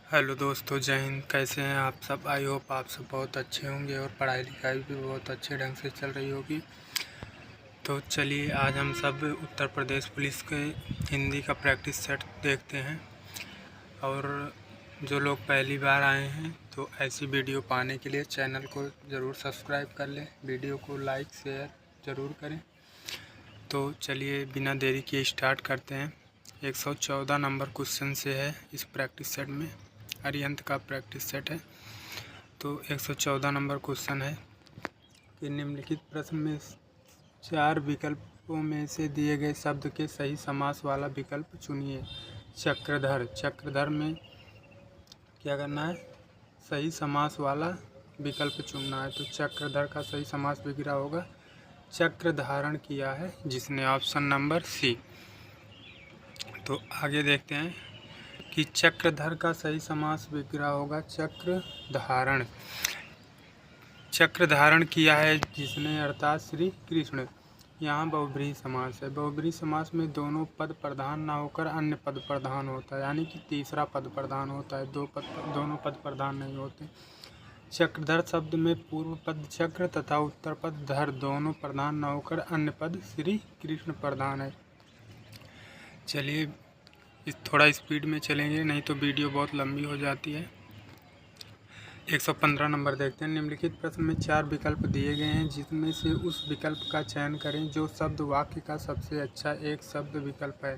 Hello दोस्तों, जय हिंद। कैसे हैं आप सब? आई होप आप सब बहुत अच्छे होंगे और पढ़ाई लिखाई भी बहुत अच्छे ढंग से चल रही होगी। तो चलिए आज हम सब उत्तर प्रदेश पुलिस के हिंदी का प्रैक्टिस सेट देखते हैं। और जो लोग पहली बार आए हैं तो ऐसी वीडियो पाने के लिए चैनल को ज़रूर सब्सक्राइब कर लें, वीडियो को लाइक शेयर ज़रूर करें। तो चलिए बिना देरी के स्टार्ट करते हैं। 114 नंबर क्वेश्चन से है इस प्रैक्टिस सेट में। अरिहंत का प्रैक्टिस सेट है। तो 114 नंबर क्वेश्चन है कि निम्नलिखित प्रश्न में 4 विकल्पों में से दिए गए शब्द के सही समास वाला विकल्प चुनिए। चक्रधर, चक्रधर में क्या करना है? सही समास वाला विकल्प चुनना है। तो चक्रधर का सही समास विग्रह होगा चक्र धारण किया है जिसने, ऑप्शन नंबर सी। तो आगे देखते हैं कि चक्रधर का सही समास विग्रह होगा चक्र धारण। चक्र धारण किया है जिसने अर्थात श्री कृष्ण। यहाँ बहुब्रीहि समास है। बहुब्रीहि समास में दोनों पद प्रधान ना होकर अन्य पद प्रधान होता है, यानी कि तीसरा पद प्रधान होता है, दोनों पद प्रधान नहीं होते। चक्रधर शब्द में पूर्व पद चक्र तथा उत्तर पद धर दोनों प्रधान न होकर अन्य पद श्री कृष्ण प्रधान है। चलिए थोड़ा स्पीड में चलेंगे, नहीं तो वीडियो बहुत लंबी हो जाती है। 115 नंबर देखते हैं। निम्नलिखित प्रश्न में 4 विकल्प दिए गए हैं जिसमें से उस विकल्प का चयन करें जो शब्द वाक्य का सबसे अच्छा एक शब्द विकल्प है।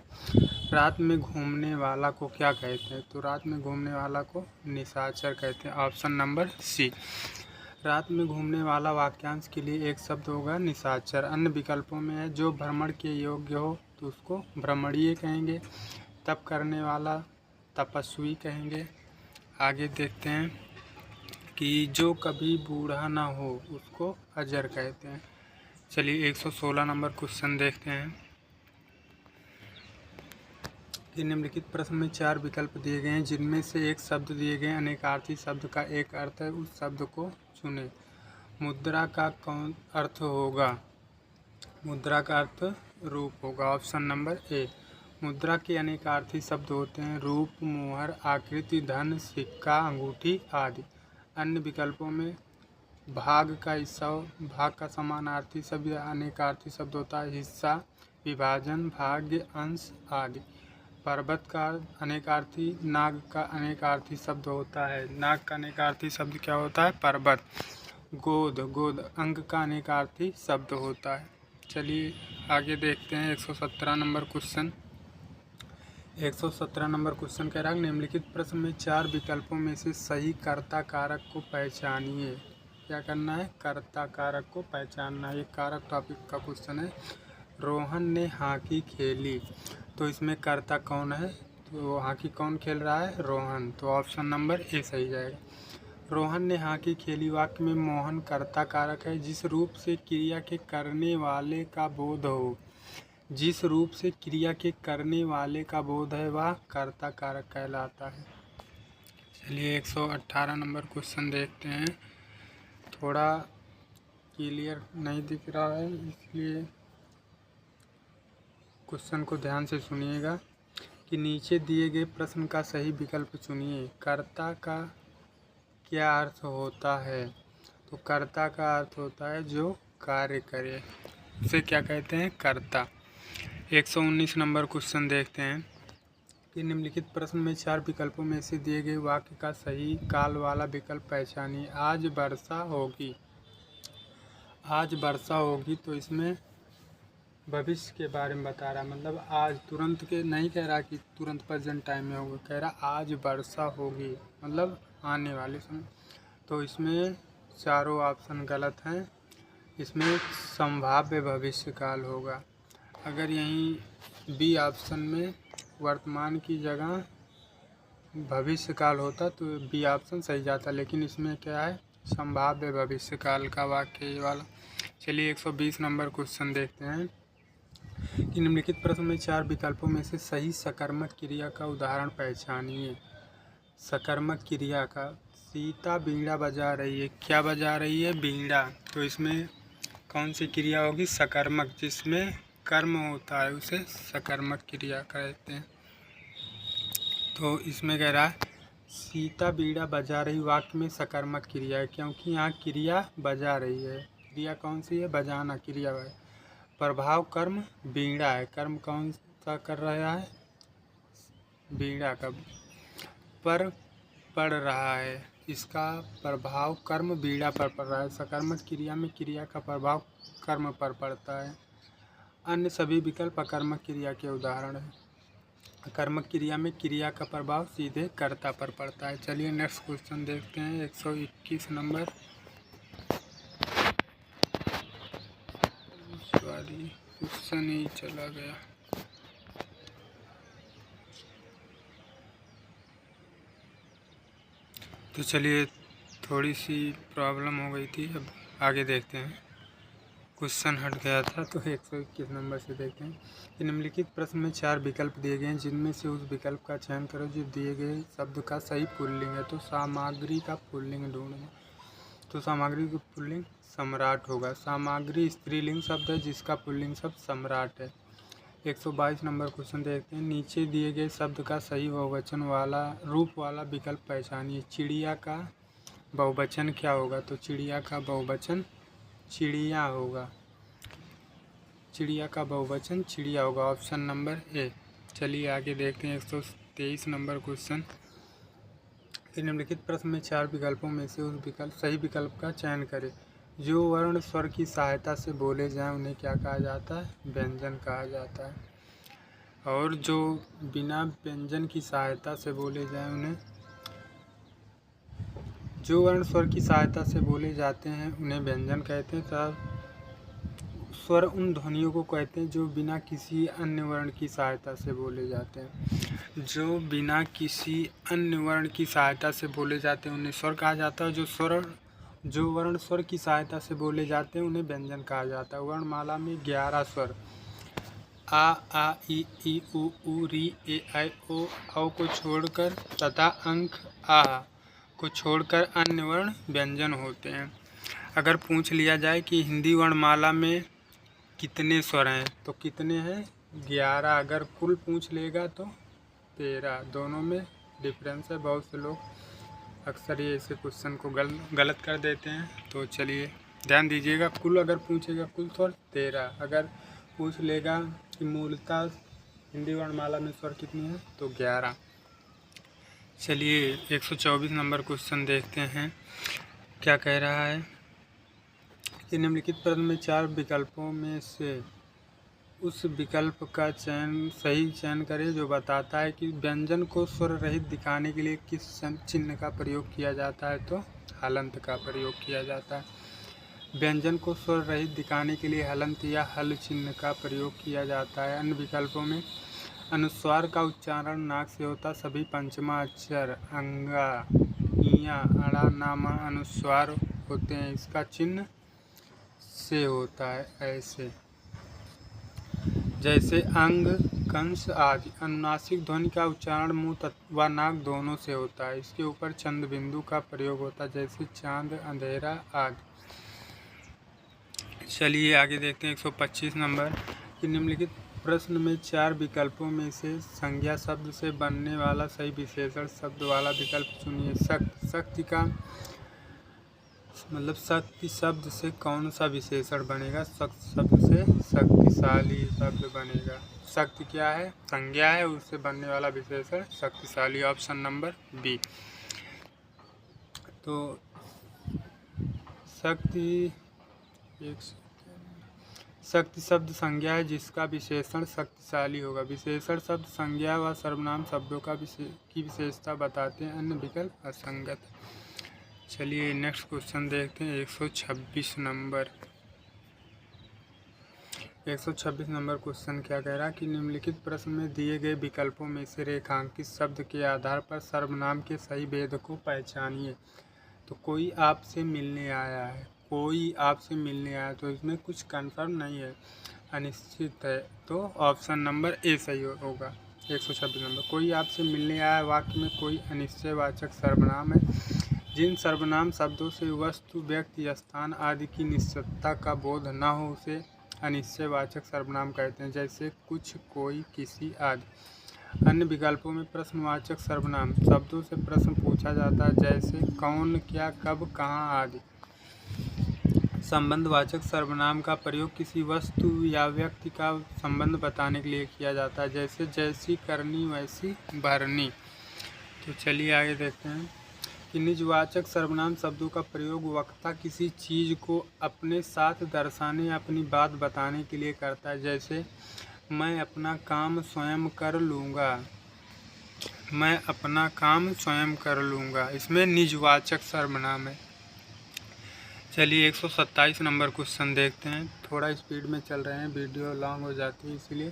रात में घूमने वाला को क्या कहते हैं? तो रात में घूमने वाला को निशाचर कहते हैं, ऑप्शन नंबर सी। रात में घूमने वाला वाक्यांश के लिए एक शब्द होगा निशाचर। अन्य विकल्पों में है जो भ्रमण के योग्य हो तो उसको भ्रमणीय कहेंगे, तप करने वाला तपस्वी कहेंगे। आगे देखते हैं कि जो कभी बूढ़ा ना हो उसको अजर कहते हैं। चलिए 116 नंबर क्वेश्चन देखते हैं कि निम्नलिखित प्रश्न में 4 विकल्प दिए गए हैं जिनमें से एक शब्द दिए गए अनेकार्थी शब्द का एक अर्थ है, उस शब्द को चुने। मुद्रा का कौन अर्थ होगा? मुद्रा का अर्थ रूप होगा, ऑप्शन नंबर ए। मुद्रा के अनेकार्थी शब्द होते हैं रूप, मोहर, आकृति, धन, सिक्का, अंगूठी आदि। अन्य विकल्पों में भाग का हिस्सा, भाग का समानार्थी शब्द अनेकार्थी शब्द होता है हिस्सा, विभाजन, भाग्य, अंश आदि। पर्वत का अनेकार्थी, नाग का अनेकार्थी शब्द होता है, नाग का अनेकार्थी शब्द क्या होता है? पर्वत। गोद, गोद अंग का अनेकार्थी शब्द होता है। चलिए आगे देखते हैं 117 नंबर क्वेश्चन। 117 नंबर क्वेश्चन कह रहा है निम्नलिखित प्रश्न में 4 विकल्पों में से सही कर्ता कारक को पहचानिए। क्या करना है? कर्ता कारक को पहचानना। ये कारक टॉपिक का क्वेश्चन है। रोहन ने हॉकी खेली, तो इसमें कर्ता कौन है? तो हॉकी कौन खेल रहा है? रोहन। तो ऑप्शन नंबर ए सही जाएगा। रोहन ने हॉकी खेली वाक्य में मोहन कर्ता कारक है। जिस रूप से क्रिया के करने वाले का बोध हो, जिस रूप से क्रिया के करने वाले का बोध है वह कर्ता कारक कहलाता है। चलिए 118 नंबर क्वेश्चन देखते हैं। थोड़ा क्लियर नहीं दिख रहा है इसलिए क्वेश्चन को ध्यान से सुनिएगा कि नीचे दिए गए प्रश्न का सही विकल्प चुनिए। कर्ता का क्या अर्थ होता है? तो कर्ता का अर्थ होता है जो कार्य करे, उसे क्या कहते हैं? कर्ता। 119 नंबर क्वेश्चन देखते हैं कि निम्नलिखित प्रश्न में 4 विकल्पों में से दिए गए वाक्य का सही काल वाला विकल्प पहचानिए। आज वर्षा होगी, आज वर्षा होगी तो इसमें भविष्य के बारे में बता रहा है, मतलब आज तुरंत के नहीं कह रहा कि तुरंत प्रेजेंट टाइम में होगा, कह रहा आज वर्षा होगी मतलब आने वाले समय। तो इसमें चारों ऑप्शन गलत हैं। इसमें संभाव्य भविष्य काल होगा। अगर यहीं बी ऑप्शन में वर्तमान की जगह भविष्य काल होता तो बी ऑप्शन सही जाता, लेकिन इसमें क्या है? संभाव्य भविष्य काल का वाक्य ये वाला। चलिए 120 नंबर क्वेश्चन देखते हैं कि निम्नलिखित प्रश्न में 4 विकल्पों में से सही सकर्मक क्रिया का उदाहरण पहचानिए। सकर्मक क्रिया का, सीता बीड़ा बजा रही है, क्या बजा रही है? बीड़ा। तो इसमें कौन सी क्रिया होगी? सकर्मक, जिसमें कर्म होता है उसे सकर्मक क्रिया कहते हैं। तो इसमें कह रहा है सीता बीड़ा बजा रही वाक्य में सकर्मक क्रिया है, क्योंकि यहाँ क्रिया बजा रही है। क्रिया कौन सी है? बजाना क्रिया है। प्रभाव कर्म बीड़ा है, कर्म कौन सा कर रहा है? बीड़ा का। पर पड़ रहा है, इसका प्रभाव कर्म बीड़ा पर पड़ रहा है। सकर्मक क्रिया में क्रिया का प्रभाव कर्म पर पड़ता है। अन्य सभी विकल्प अकर्मक क्रिया के उदाहरण हैं। कर्मक क्रिया में क्रिया का प्रभाव सीधे कर्ता पर पड़ता है। चलिए नेक्स्ट क्वेश्चन देखते हैं। 121 नंबर। सॉरी, क्वेश्चन ही चला गया। तो चलिए, थोड़ी सी प्रॉब्लम हो गई थी, अब आगे देखते हैं। क्वेश्चन हट गया था, तो 121 नंबर से देखते हैं कि निम्नलिखित प्रश्न में 4 विकल्प दिए गए हैं, जिनमें से उस विकल्प का चयन करो जो दिए गए शब्द का सही पुल्लिंग है। तो सामग्री का पुल्लिंग ढूंढना। तो सामग्री का पुल्लिंग सम्राट होगा। सामग्री स्त्रीलिंग शब्द है, जिसका पुल्लिंग शब्द सम्राट है। 122 नंबर क्वेश्चन देखते हैं। नीचे दिए गए शब्द का सही बहुवचन वाला रूप वाला विकल्प पहचानिए। चिड़िया का बहुवचन क्या होगा? तो चिड़िया का बहुवचन चिड़िया होगा। चिड़िया का बहुवचन चिड़िया होगा, ऑप्शन नंबर ए। चलिए आगे देखते हैं। 123 नंबर क्वेश्चन। निम्नलिखित प्रश्न में 4 विकल्पों में से उस सही विकल्प का चयन करें। जो वर्ण स्वर की सहायता से बोले जाएं उन्हें क्या कहा जाता है? व्यंजन कहा जाता है। और जो बिना व्यंजन की सहायता से बोले जाएं उन्हें, जो वर्ण स्वर की सहायता से बोले जाते हैं उन्हें व्यंजन कहते हैं। तथा स्वर उन ध्वनियों को कहते हैं जो बिना किसी अन्य वर्ण की सहायता से बोले जाते हैं। जो बिना किसी अन्य वर्ण की सहायता से बोले जाते हैं उन्हें स्वर कहा जाता है। जो वर्ण स्वर की सहायता से बोले जाते हैं उन्हें व्यंजन कहा जाता है। वर्णमाला में 11 स्वर आ ई उ री ए ऐ ओ को छोड़कर तथा अंक आ को छोड़कर अन्य वर्ण व्यंजन होते हैं। अगर पूछ लिया जाए कि हिंदी वर्णमाला में कितने स्वर हैं, तो कितने हैं? 11। अगर कुल पूछ लेगा तो 13। दोनों में डिफरेंस है। बहुत से लोग अक्सर ये ऐसे क्वेश्चन को गलत कर देते हैं। तो चलिए ध्यान दीजिएगा, कुल अगर पूछेगा कुल स्वर 13। अगर पूछ लेगा कि मूलतः हिंदी वर्णमाला में स्वर कितनी है, तो 11। चलिए 124 नंबर क्वेश्चन देखते हैं, क्या कह रहा है कि निम्नलिखित प्रश्न में 4 विकल्पों में से उस विकल्प का सही चयन करें जो बताता है कि व्यंजन को स्वर रहित दिखाने के लिए किस चिन्ह का प्रयोग किया जाता है। तो हलंत का प्रयोग किया जाता है। व्यंजन को स्वर रहित दिखाने के लिए हलंत या हल चिन्ह का प्रयोग किया जाता है। अन्य विकल्पों में अनुस्वार का उच्चारण नाक से होता सभी पंचमा अक्षर अंगा इया अड़ा नामा अनुस्वार होते हैं, इसका चिन्ह से होता है। ऐसे जैसे अंग कंस आदि। अनुनासिक ध्वनि का उच्चारण मुंह व नाक दोनों से होता है। इसके ऊपर चंद बिंदु का प्रयोग होता है, जैसे चांद अंधेरा आदि। चलिए आगे देखते हैं 125 नंबर कि निम्नलिखित प्रश्न में 4 विकल्पों में से संज्ञा शब्द से बनने वाला सही विशेषण शब्द वाला विकल्प चुनिए। शक्ति का मतलब शक्ति शब्द से कौन सा विशेषण बनेगा? शक्ति शब्द से शक्तिशाली शब्द बनेगा। शक्ति क्या है? संज्ञा है, उससे बनने वाला विशेषण शक्तिशाली, ऑप्शन नंबर बी। तो शक्ति शब्द संज्ञा है जिसका विशेषण शक्तिशाली होगा। विशेषण शब्द संज्ञा व सर्वनाम शब्दों की विशेषता बताते हैं, अन्य विकल्प असंगत। चलिए नेक्स्ट क्वेश्चन देखते हैं। 126 नंबर। 126 नंबर क्वेश्चन क्या कह रहा है कि निम्नलिखित प्रश्न में दिए गए विकल्पों में से रेखांकित शब्द के आधार पर सर्वनाम के सही भेद को पहचानिए। तो कोई आपसे मिलने आया है, कोई आपसे मिलने आया, तो इसमें कुछ कंफर्म नहीं है, अनिश्चित है, तो ऑप्शन नंबर ए सही होगा। 126 नंबर। कोई आपसे मिलने आया वाक्य में कोई अनिश्चयवाचक सर्वनाम है। जिन सर्वनाम शब्दों से वस्तु व्यक्ति स्थान आदि की निश्चितता का बोध न हो उसे अनिश्चयवाचक सर्वनाम कहते हैं, जैसे कुछ कोई किसी आदि। अन्य विकल्पों में प्रश्नवाचक सर्वनाम शब्दों से प्रश्न पूछा जाता है, जैसे कौन, क्या, कब, कहाँ आदि। संबंधवाचक सर्वनाम का प्रयोग किसी वस्तु या व्यक्ति का संबंध बताने के लिए किया जाता है, जैसे जैसी करनी वैसी भरनी। तो चलिए आगे देखते हैं कि निजवाचक सर्वनाम शब्दों का प्रयोग वक्ता किसी चीज़ को अपने साथ दर्शाने या अपनी बात बताने के लिए करता है, जैसे मैं अपना काम स्वयं कर लूँगा। मैं अपना काम स्वयं कर लूँगा, इसमें निजवाचक सर्वनाम है। चलिए 127 नंबर क्वेश्चन देखते हैं। थोड़ा स्पीड में चल रहे हैं, वीडियो लॉन्ग हो जाती है इसलिए।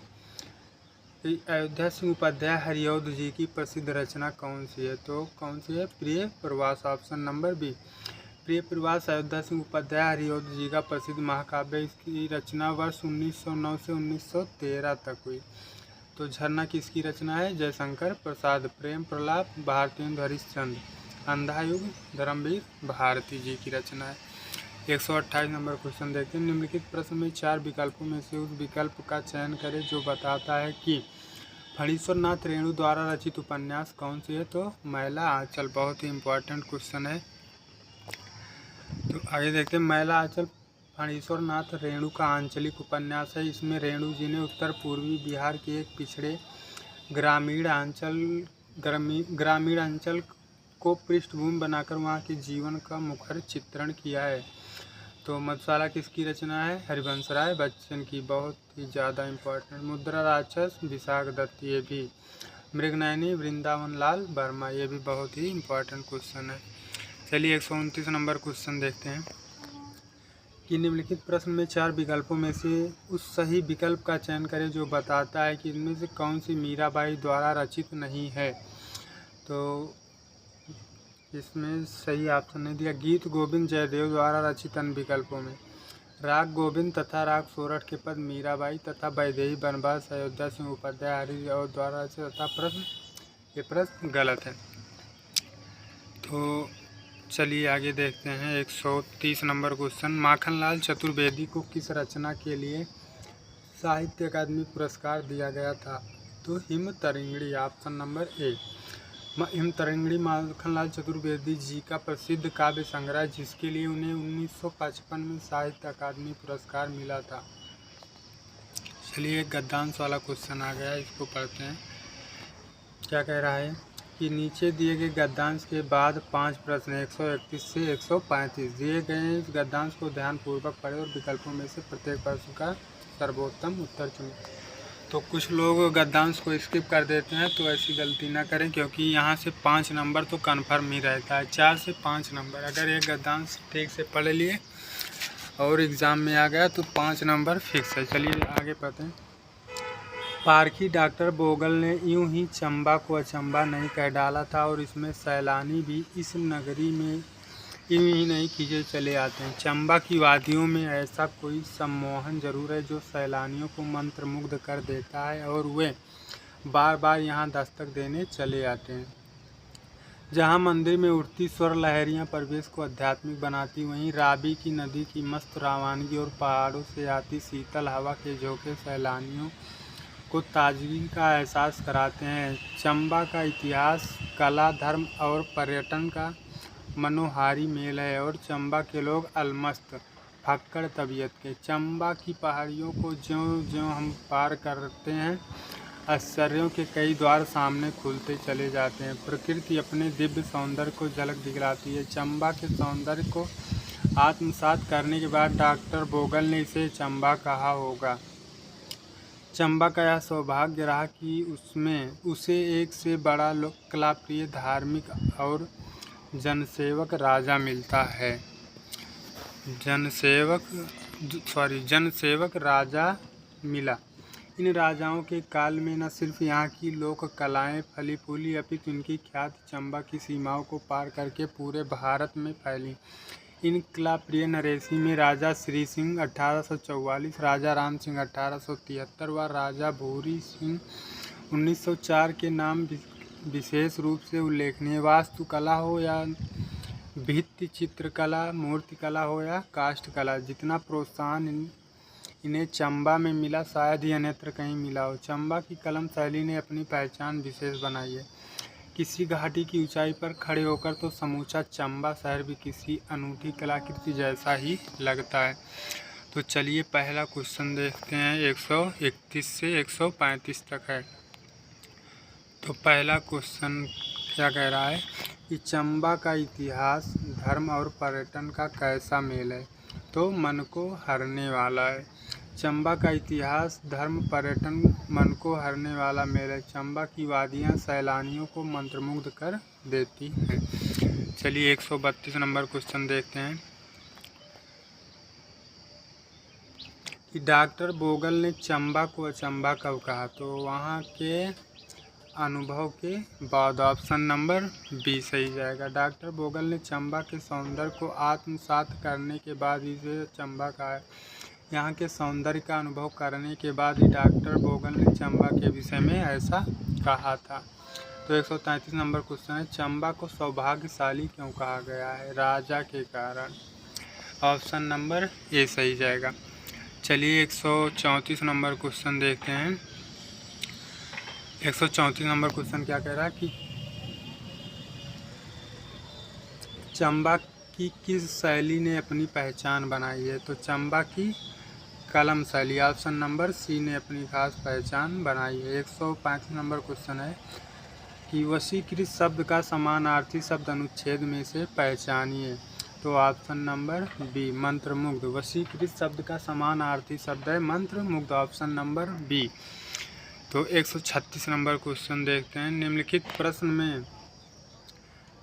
अयोध्या सिंह उपाध्याय हरिऔध जी की प्रसिद्ध रचना कौन सी है? तो कौन सी है? प्रिय प्रवास, ऑप्शन नंबर बी। प्रिय प्रवास अयोध्या सिंह उपाध्याय हरिऔध जी का प्रसिद्ध महाकाव्य। इसकी रचना वर्ष 1909 से 1913 तक हुई। तो झरना किसकी रचना है? जयशंकर प्रसाद। प्रेम प्रलाप भारतेंदु हरिश्चंद्र। अंधा युग धर्मवीर भारती जी की रचना है। 128 नंबर क्वेश्चन देखते हैं। निम्नलिखित प्रश्न में 4 विकल्पों में से उस विकल्प का चयन करें जो बताता है कि फणीश्वर नाथ रेणु द्वारा रचित उपन्यास कौन सी है? तो मैला आंचल। बहुत ही इम्पोर्टेंट क्वेश्चन है। तो आगे देखते हैं। मैला आंचल फणीश्वर नाथ रेणु का आंचलिक उपन्यास है। इसमें रेणु जी ने उत्तर पूर्वी बिहार के एक पिछड़े ग्रामीण अंचल को पृष्ठभूमि बनाकर वहाँ के जीवन का मुखर चित्रण किया है। तो मधुशाला किसकी रचना है? हरिवंश राय बच्चन की। बहुत ही ज़्यादा इम्पोर्टेंट। मुद्रा राक्षस विशाख दत्त, ये भी। मृगनयनी वृंदावन लाल वर्मा, ये भी बहुत ही इम्पोर्टेंट क्वेश्चन है। चलिए 129 नंबर क्वेश्चन देखते हैं कि निम्नलिखित प्रश्न में 4 विकल्पों में से उस सही विकल्प का चयन करें जो बताता है कि इनमें से कौन सी मीराबाई द्वारा रचित नहीं है। तो इसमें सही ऑप्शन नहीं दिया। गीत गोविंद जयदेव द्वारा रचित अन्य विकल्पों में राग गोविंद तथा राग सोरठ के पद मीराबाई तथा वैदेही बनवास अयोध्या सिंह उपाध्याय हरिऔध द्वारा रचित तथा ये प्रश्न गलत है। तो चलिए आगे देखते हैं 130 नंबर क्वेश्चन। माखनलाल चतुर्वेदी को किस रचना के लिए साहित्य अकादमी पुरस्कार दिया गया था? तो Himtarangini, option number A. Himtarangini Makhanlal Chaturvedi ji का प्रसिद्ध काव्य संग्रह, जिसके लिए उन्हें 1955 में साहित्य अकादमी पुरस्कार मिला था। चलिए एक गद्यांश वाला क्वेश्चन आ गया, इसको पढ़ते हैं। क्या कह रहा है कि नीचे दिए गए गद्यांश के बाद 5 प्रश्न 131 से 135 दिए गए हैं। इस गद्यांश को ध्यानपूर्वक पढ़ें और विकल्पों में से प्रत्येक प्रश्न का सर्वोत्तम उत्तर चुनें। तो कुछ लोग गद्यांश को स्किप कर देते हैं, तो ऐसी गलती ना करें, क्योंकि यहाँ से 5 नंबर तो कन्फर्म ही रहता है। 4 से 5 नंबर अगर एक गद्यांश ठीक से पढ़ लिए और एग्ज़ाम में आ गया तो 5 नंबर फिक्स है। चलिए आगे पढ़ते हैं। पारखी डॉक्टर बोगल ने यूं ही चंबा को अचंबा नहीं कह डाला था, और इसमें सैलानी भी इस नगरी में यूं ही नहीं खींचे चले आते हैं। चंबा की वादियों में ऐसा कोई सम्मोहन जरूर है जो सैलानियों को मंत्रमुग्ध कर देता है, और वे बार बार यहाँ दस्तक देने चले आते हैं। जहाँ मंदिर में उठती स्वर लहरियाँ परिवेश को आध्यात्मिक बनाती, वहीं रावी की नदी की मस्त रवानगी और पहाड़ों से आती शीतल हवा के झोंके सैलानियों को ताजगी का एहसास कराते हैं। चंबा का इतिहास, कला, धर्म और पर्यटन का मनोहारी मेल है, और चंबा के लोग अलमस्त फक्कड़ तबीयत के। चंबा की पहाड़ियों को ज्यों ज्यों हम पार करते हैं, आश्चर्यों के कई द्वार सामने खुलते चले जाते हैं। प्रकृति अपने दिव्य सौंदर्य को झलक दिखलाती है। चंबा के सौंदर्य को आत्मसात करने के बाद डॉक्टर बोगल ने इसे चंबा कहा होगा। चंबा का यह सौभाग्य रहा कि उसे एक से बड़ा कलाप्रिय, धार्मिक और जनसेवक राजा मिलता है। जनसेवक राजा मिला। इन राजाओं के काल में न सिर्फ यहाँ की लोक कलाएँ फली फूली, अपितु इनकी ख्याति चंबा की सीमाओं को पार करके पूरे भारत में फैली। इन कलाप्रिय नरेशी में राजा श्री सिंह 1844, राजा राम सिंह 1873 व राजा भूरी सिंह 1904 के नाम विशेष रूप से उल्लेखनीय। वास्तुकला हो या भित्ति चित्रकला, मूर्तिकला हो या काष्ठ कला, जितना प्रोत्साहन इन्हें चंबा में मिला, शायद ही अन्यत्र कहीं मिला हो। चंबा की कलम शैली ने अपनी पहचान विशेष बनाई है। किसी घाटी की ऊंचाई पर खड़े होकर तो समूचा चंबा शहर भी किसी अनूठी कलाकृति जैसा ही लगता है। तो चलिए पहला क्वेश्चन देखते हैं, 131 से 135 तक है। तो पहला क्वेश्चन क्या कह रहा है कि चंबा का इतिहास धर्म और पर्यटन का कैसा मेल है। तो मन को हरने वाला है। चंबा का इतिहास धर्म पर्यटन मन को हरने वाला मेल है। चंबा की वादियाँ सैलानियों को मंत्रमुग्ध कर देती हैं। चलिए 132 नंबर क्वेश्चन देखते हैं कि डॉक्टर बोगल ने चंबा को अचंबा कब कहा। तो वहाँ के अनुभव के बाद ऑप्शन नंबर बी सही जाएगा। डॉक्टर बोगल ने चंबा के सौंदर्य को आत्मसात करने के बाद इसे चंबा कहा है। यहाँ के सौंदर्य का अनुभव करने के बाद ही डॉक्टर बोगल ने चंबा के विषय में ऐसा कहा था। तो 133 नंबर क्वेश्चन है, चंबा को सौभाग्यशाली क्यों कहा गया है। राजा के कारण। ऑप्शन नंबर ए सही जाएगा। चलिए 134 नंबर क्वेश्चन देखते हैं। 134 नंबर क्वेश्चन क्या कह रहा है कि चंबा की किस शैली ने अपनी पहचान बनाई है। तो चंबा की कलम शैली। ऑप्शन नंबर सी ने अपनी खास पहचान बनाई है। 135 नंबर क्वेश्चन है कि वशीकृत शब्द का समानार्थी शब्द अनुच्छेद में से पहचानिए। तो ऑप्शन नंबर बी मंत्रमुग्ध। वशीकृत शब्द का समानार्थी शब्द है मंत्रमुग्ध। Option number B. तो 136 नंबर क्वेश्चन देखते हैं। निम्नलिखित प्रश्न में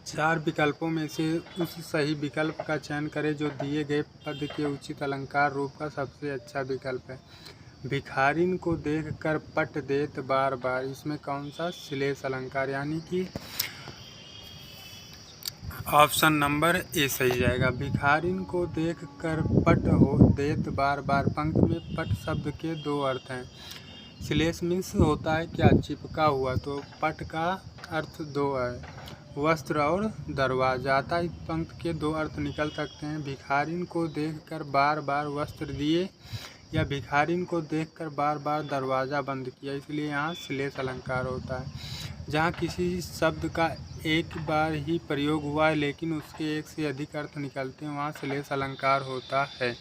4 विकल्पों में से उस सही विकल्प का चयन करें जो दिए गए पद के उचित अलंकार रूप का सबसे अच्छा विकल्प है। भिखारिन को देखकर पट देत बार बार, इसमें कौन सा श्लेष अलंकार, यानी कि ऑप्शन नंबर ए सही जाएगा। भिखारिन को देखकर पट हो देत बार बार। पंक्ति में पट शब्द के 2 अर्थ हैं। श्लेष मीन्स होता है क्या, चिपका हुआ। तो पट का अर्थ 2 है, वस्त्र और दरवाजा। आता इस पंक्ति के 2 अर्थ निकल सकते हैं। भिखारिन को देखकर बार बार वस्त्र दिए या भिखारिन को देखकर बार बार दरवाज़ा बंद किया, इसलिए यहाँ श्लेष अलंकार होता है। जहाँ किसी शब्द का एक बार ही प्रयोग हुआ है लेकिन उसके एक से अधिक अर्थ निकलते हैं, वहाँ श्लेष अलंकार होता है।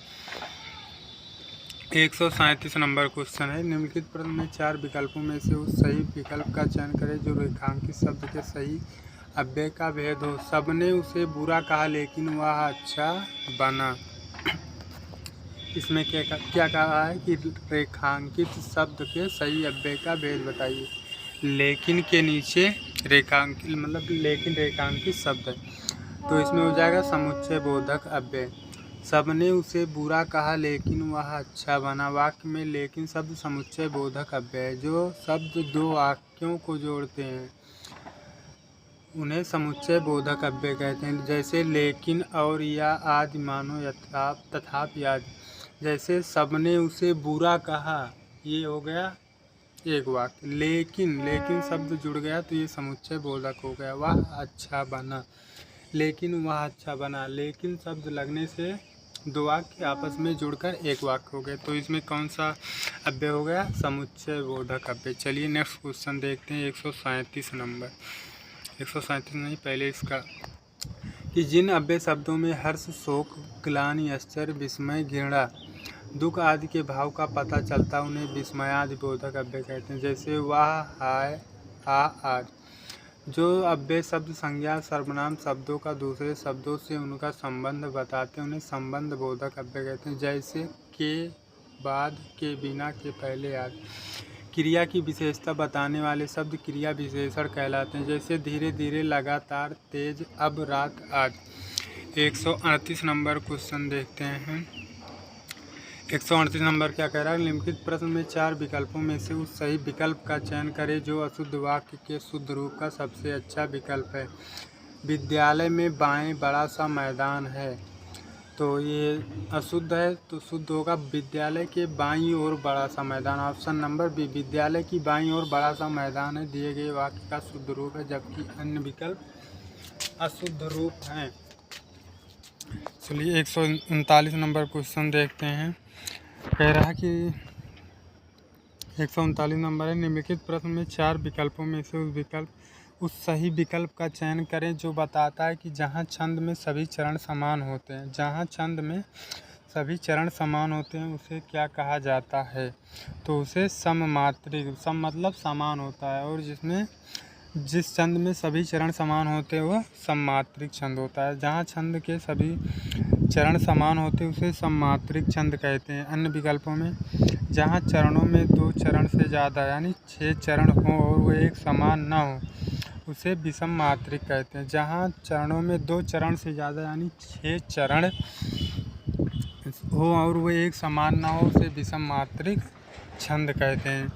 137 नंबर क्वेश्चन है। निम्नलिखित प्रश्न में 4 विकल्पों में से उस सही विकल्प का चयन करें जो रेखांकित शब्द के सही अव्यय का भेद हो। सबने उसे बुरा कहा लेकिन वह अच्छा बना। इसमें क्या कहा है कि रेखांकित शब्द के सही अव्यय का भेद बताइए। लेकिन के नीचे रेखांकित मतलब लेकिन रेखांकित शब्द है, तो इसमें हो जाएगा समुच्चय बोधक अव्यय। सबने उसे बुरा कहा लेकिन वह अच्छा बना। वाक्य में लेकिन शब्द समुच्चय बोधक अव्यय है। जो शब्द 2 वाक्यों को जोड़ते हैं उन्हें समुच्चय बोधक अव्यय कहते हैं। जैसे लेकिन और या आदि मानो तथापि आदि। जैसे सबने उसे बुरा कहा, ये हो गया एक वाक्य। लेकिन शब्द जुड़ गया तो ये समुच्चय बोधक हो गया। वह अच्छा बना, लेकिन वह अच्छा बना। लेकिन शब्द लगने से 2 वाक्य आपस में जुड़कर एक वाक्य हो गए, तो इसमें कौन सा अव्यय हो गया, समुच्चय बोधक अव्यय। चलिए नेक्स्ट क्वेश्चन देखते हैं। 137 नंबर 137 नहीं, पहले इसका कि जिन अव्यय शब्दों में हर्ष, शोक, ग्लानि, आश्चर्य, विस्मय, घृणा, दुख आदि के भाव का पता चलता उन्हें विस्मयादि बोधक अव्यय कहते हैं। जैसे वाह, हाय, हा आदि। जो अव्यय शब्द संज्ञा सर्वनाम शब्दों का दूसरे शब्दों से उनका संबंध बताते हैं उन्हें संबंध बोधक अव्यय कहते हैं। जैसे के बाद, के बिना, के पहले आदि। क्रिया की विशेषता बताने वाले शब्द क्रिया विशेषण कहलाते हैं। जैसे धीरे धीरे, लगातार, तेज, अब, रात आदि। 138 नंबर क्वेश्चन देखते हैं। 138 नंबर क्या कह रहा है, निम्नलिखित प्रश्न में 4 विकल्पों में से उस सही विकल्प का चयन करें जो अशुद्ध वाक्य के शुद्ध रूप का सबसे अच्छा विकल्प है। विद्यालय में बाएं बड़ा सा मैदान है, तो ये अशुद्ध है, तो शुद्ध होगा विद्यालय के बाईं ओर बड़ा सा मैदान। ऑप्शन नंबर बी विद्यालय की बाईं ओर बड़ा सा मैदान है दिए गए वाक्य का शुद्ध रूप है, जबकि अन्य विकल्प अशुद्ध रूप हैं। चलिए 139 नंबर क्वेश्चन देखते हैं। कह रहा कि 139 नंबर है, निम्नलिखित प्रश्न में 4 विकल्पों में से उस सही विकल्प का चयन करें जो बताता है कि जहाँ छंद में सभी चरण समान होते हैं। जहाँ छंद में सभी चरण समान होते हैं उसे क्या कहा जाता है? तो उसे सममात्रिक, सम मतलब समान होता है, और जिस छंद में सभी चरण समान होते हैं वह सममात्रिक छंद होता है। जहाँ छंद के सभी चरण समान होते हैं उसे सममात्रिक छंद कहते हैं। अन्य विकल्पों में जहाँ चरणों में 2 चरण से ज़्यादा यानी 6 चरण हो और वे एक समान न हो उसे विषम मात्रिक कहते हैं। जहाँ चरणों में 2 चरण से ज़्यादा यानी 6 चरण हो और वे एक समान ना हो उसे विषम मात्रिक छंद कहते हैं।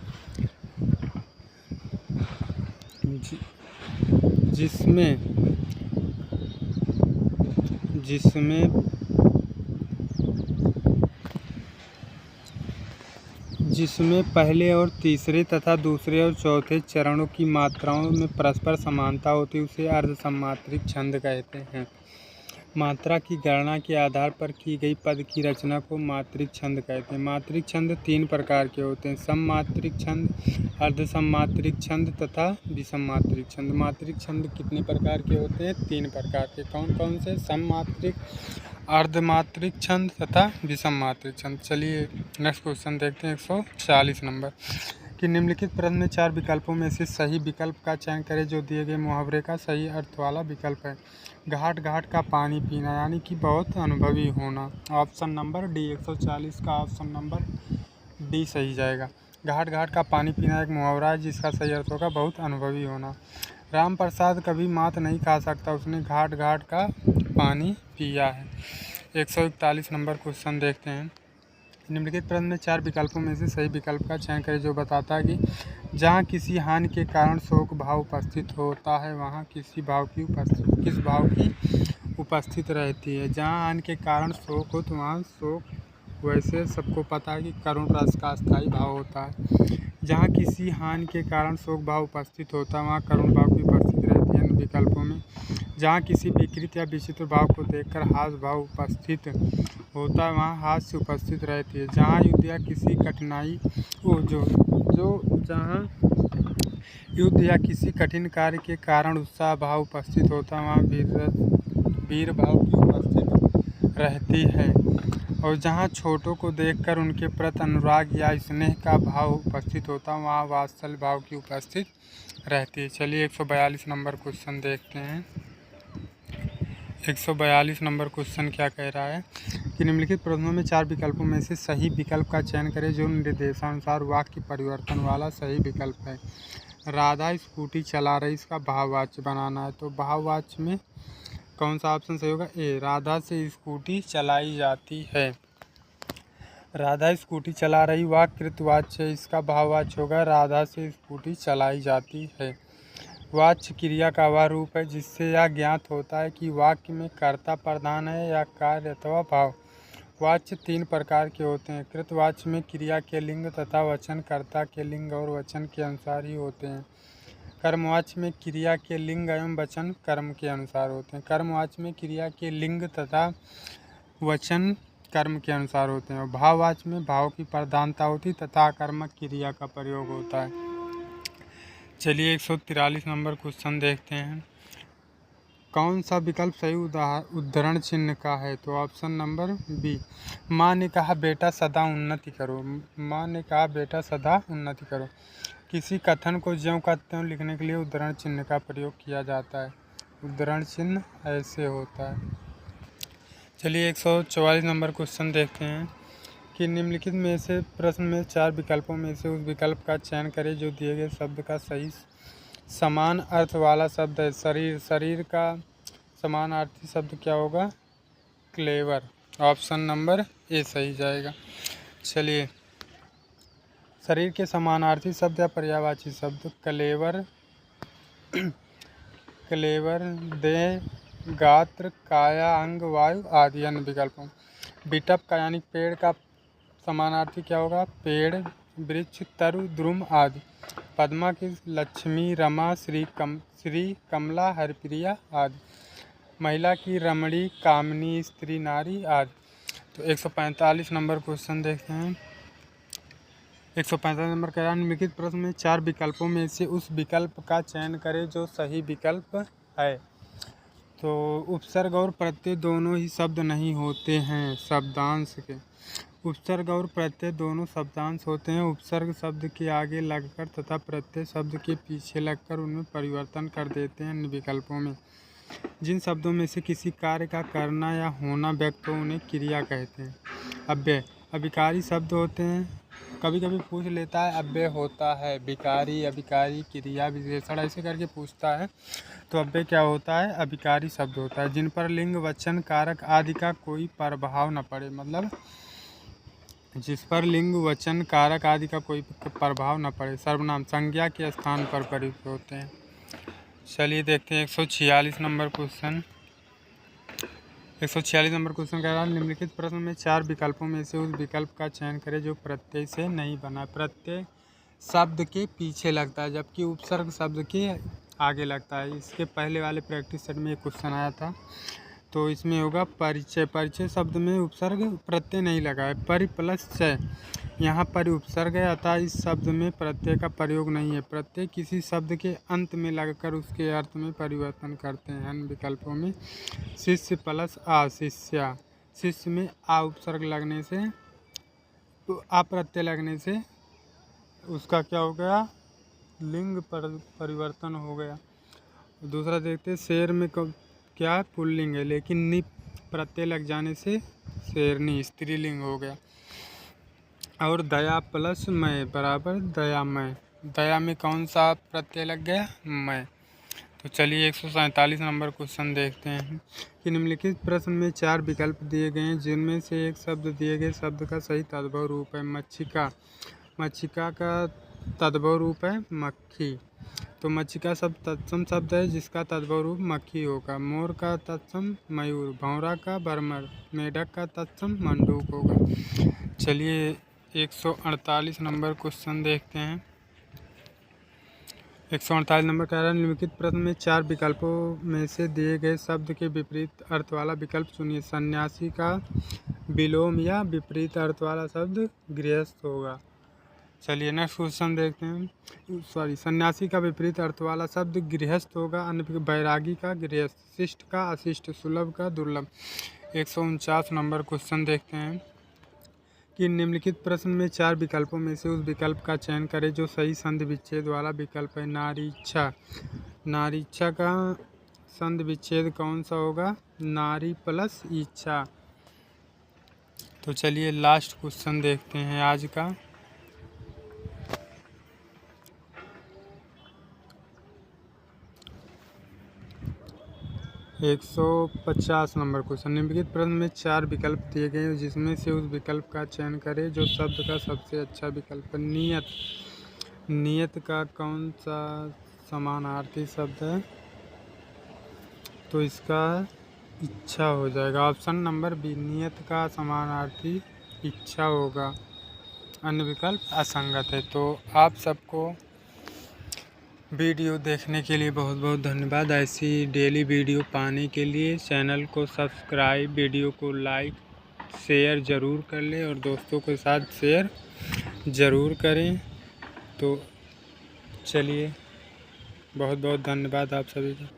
जिसमें पहले और तीसरे तथा दूसरे और चौथे चरणों की मात्राओं में परस्पर समानता होती है उसे अर्ध सममात्रिक छंद कहते हैं। मात्रा की गणना के आधार पर की गई पद की रचना को मात्रिक छंद कहते हैं। मात्रिक छंद 3 प्रकार के होते हैं: सममात्रिक छंद, अर्ध सममात्रिक छंद तथा विषम मात्रिक छंद। मात्रिक छंद कितने प्रकार के होते हैं? 3 प्रकार के। कौन कौन से? सममात्रिक, अर्धमात्रिक छंद तथा विषम मात्रिक छंद। चलिए नेक्स्ट क्वेश्चन देखते हैं। 140 नंबर कि निम्नलिखित प्रश्न में 4 विकल्पों में से सही विकल्प का चयन करें जो दिए गए मुहावरे का सही अर्थ वाला विकल्प है। घाट घाट का पानी पीना यानी कि बहुत अनुभवी होना। ऑप्शन नंबर डी, 140 का ऑप्शन नंबर डी सही जाएगा। घाट घाट का पानी पीना एक मुहावरा है जिसका सही अर्थ होगा बहुत अनुभवी होना। राम प्रसाद कभी मात नहीं खा सकता, उसने घाट घाट का पानी पिया है। 141 नंबर क्वेश्चन देखते हैं। निम्नलिखित प्रश्न में 4 विकल्पों में से सही विकल्प का चयन करें जो बताता है कि जहाँ किसी हानि के कारण शोक भाव उपस्थित होता है वहाँ किस भाव की उपस्थित रहती है। जहाँ हानि के कारण शोक हो तो वहाँ शोक वैसे सबको पता है कि करुण रस का स्थायी भाव होता है। जहाँ किसी हानि के कारण शोक भाव उपस्थित होता है वहाँ करुण भाव की उपस्थित रहती है। इन विकल्पों में जहाँ किसी विकृत या विचित्र भाव को देखकर हास्य भाव उपस्थित होता है वहाँ हास्य उपस्थित रहती है। जहाँ युद्ध या किसी कठिनाई जहाँ युद्ध या किसी कठिन कार्य के कारण उत्साह भाव उपस्थित होता है वहाँ वीर भाव की उपस्थित रहती है। और जहाँ छोटों को देखकर उनके प्रति अनुराग या स्नेह का भाव उपस्थित होता है वहाँ वात्सल्य भाव की उपस्थित रहती है। चलिए 142 नंबर क्वेश्चन देखते हैं। 142 नंबर क्वेश्चन क्या कह रहा है कि निम्नलिखित प्रश्नों में 4 विकल्पों में से सही विकल्प का चयन करें जो निर्देशानुसार वाक्य परिवर्तन वाला सही विकल्प है। राधा स्कूटी चला रही, इसका भाववाच्य बनाना है। तो भाववाच्य में कौन सा ऑप्शन सही होगा? ए, राधा से स्कूटी चलाई जाती है। राधा स्कूटी चला रही वाक्य कृतवाच्य, इसका भाववाच्य होगा राधा से स्कूटी चलाई जाती है। वाच्य क्रिया का वह रूप है जिससे यह ज्ञात होता है कि वाक्य में कर्ता प्रधान है या कार्य अथवा भाव। वाच्य 3 प्रकार के होते हैं। कृतवाच्य में क्रिया के लिंग तथा वचन कर्ता के लिंग और वचन के अनुसार ही होते हैं। कर्मवाच्य में क्रिया के लिंग एवं वचन कर्म के अनुसार होते हैं। कर्मवाच्य में क्रिया के लिंग तथा वचन कर्म के अनुसार होते हैं। और भाववाच्य में भाव की प्रधानता होती तथा कर्मक क्रिया का प्रयोग होता है। चलिए 143 नंबर क्वेश्चन देखते हैं। कौन सा विकल्प सही उद्धरण चिन्ह का है? तो ऑप्शन नंबर बी, माँ ने कहा बेटा सदा उन्नति करो। माँ ने कहा बेटा सदा उन्नति करो। किसी कथन को ज्यों का त्यों लिखने के लिए उद्धरण चिन्ह का प्रयोग किया जाता है। उद्धरण चिन्ह ऐसे होता है। चलिए 144 नंबर क्वेश्चन देखते हैं कि निम्नलिखित में से प्रश्न में 4 विकल्पों में से उस विकल्प का चयन करें जो दिए गए शब्द का सही समान अर्थ वाला शब्द है। शरीर का समानार्थी शब्द क्या होगा? क्लेवर। ऑप्शन नंबर ए सही जाएगा। चलिए शरीर के समानार्थी शब्द या पर्यायवाची शब्द क्लेवर, देह, गात्र, काया, अंग, वायु आदि। अन्य विकल्पों बिटप का यानी पेड़ का समानार्थी क्या होगा? पेड़, वृक्ष, तरु, द्रुम आदि। पद्मा की लक्ष्मी, रमा, श्री कमला, हरिप्रिया आदि। महिला की रमणी, कामिनी, स्त्री, नारी आदि। तो 145 नंबर क्वेश्चन देखते हैं। 145 नंबर कह रहा है निम्नलिखित प्रश्न में 4 विकल्पों में से उस विकल्प का चयन करें जो सही विकल्प है। तो उपसर्ग और प्रत्यय दोनों ही शब्द नहीं होते हैं शब्दांश के। उपसर्ग और प्रत्यय दोनों शब्दांश होते हैं। उपसर्ग शब्द के आगे लगकर तथा प्रत्यय शब्द के पीछे लगकर उनमें परिवर्तन कर देते हैं। इन विकल्पों में जिन शब्दों में से किसी कार्य का करना या होना व्यक्त हो उन्हें क्रिया कहते हैं। अव्यय अभिकारी शब्द होते हैं। कभी कभी पूछ लेता है अव्यय होता है विकारी, अभिकारी, क्रिया, विशेषण ऐसे करके पूछता है। तो अव्यय क्या होता है? अभिकारी शब्द होता है जिन पर लिंग, वचन, कारक आदि का कोई प्रभाव न पड़े। मतलब जिस पर लिंग, वचन, कारक आदि का कोई प्रभाव न पड़े। सर्वनाम संज्ञा के स्थान पर प्रयुक्त होते हैं। चलिए देखते हैं 146 नंबर क्वेश्चन। 146 नंबर क्वेश्चन कह रहा है निम्नलिखित प्रश्न में 4 विकल्पों में से उस विकल्प का चयन करें जो प्रत्यय से नहीं बना। प्रत्यय शब्द के पीछे लगता है जबकि उपसर्ग शब्द के आगे लगता है। इसके पहले वाले प्रैक्टिस सेट में एक क्वेश्चन आया था। तो इसमें होगा परिचय। परिचय शब्द में उपसर्ग प्रत्यय नहीं लगा है। परि प्लस चय, यहाँ पर उपसर्ग है अतः इस शब्द में प्रत्यय का प्रयोग नहीं है। प्रत्यय किसी शब्द के अंत में लगकर उसके अर्थ में परिवर्तन करते हैं। इन विकल्पों में शिष्य प्लस आ, शिष्या। शिष्य में आ उपसर्ग लगने से, आ प्रत्यय लगने से उसका क्या हो गया? लिंग परिवर्तन हो गया। दूसरा देखते हैं शेर में क्या पुल्लिंग है लेकिन नि प्रत्यय लग जाने से शेरनी स्त्रीलिंग हो गया। और दया प्लस मैं बराबर दयामय। दया में कौन सा प्रत्यय लग गया? मैं। तो चलिए 147 नंबर क्वेश्चन देखते हैं कि निम्नलिखित प्रश्न में 4 विकल्प दिए गए हैं जिनमें से एक शब्द दिए गए शब्द का सही तद्भव रूप है। मक्षिका। मक्षिका का तद्भव रूप है मक्खी। तो मक्षिका शब्द तत्सम शब्द है जिसका तद्भव रूप मक्खी होगा। मोर का तत्सम मयूर, भौरा का बरमर, मेढक का तत्सम मंडूक होगा। चलिए 148 नंबर क्वेश्चन देखते हैं। 148 नंबर कह रहा है निम्नलिखित प्रश्न में 4 विकल्पों में से दिए गए शब्द के विपरीत अर्थ वाला विकल्प चुनिए। सन्यासी का विलोम या विपरीत अर्थ वाला शब्द गृहस्थ होगा। चलिए नेक्स्ट क्वेश्चन देखते हैं। सन्यासी का विपरीत अर्थ वाला शब्द गृहस्थ होगा। अन्य बैरागी का गृहस्थ, शिष्ट का अशिष्ट, सुलभ का दुर्लभ। 149 नंबर क्वेश्चन देखते हैं कि निम्नलिखित प्रश्न में 4 विकल्पों में से उस विकल्प का चयन करें जो सही संधि विच्छेद वाला विकल्प है। नारीच्छा। नारीच्छा का संधि विच्छेद कौन सा होगा? नारी प्लस इच्छा। तो चलिए लास्ट क्वेश्चन देखते हैं आज का। 150 नंबर क्वेश्चन। निम्नलिखित प्रश्न में 4 विकल्प दिए गए हैं जिसमें से उस विकल्प का चयन करें जो शब्द का सबसे अच्छा विकल्प है। नियत। नियत का कौन सा समानार्थी शब्द है? तो इसका इच्छा हो जाएगा। ऑप्शन नंबर बी, नियत का समानार्थी इच्छा होगा। अन्य विकल्प असंगत है। तो आप सबको वीडियो देखने के लिए बहुत बहुत धन्यवाद। ऐसी डेली वीडियो पाने के लिए चैनल को सब्सक्राइब, वीडियो को लाइक शेयर ज़रूर कर लें और दोस्तों के साथ शेयर ज़रूर करें। तो चलिए बहुत बहुत धन्यवाद आप सभी का।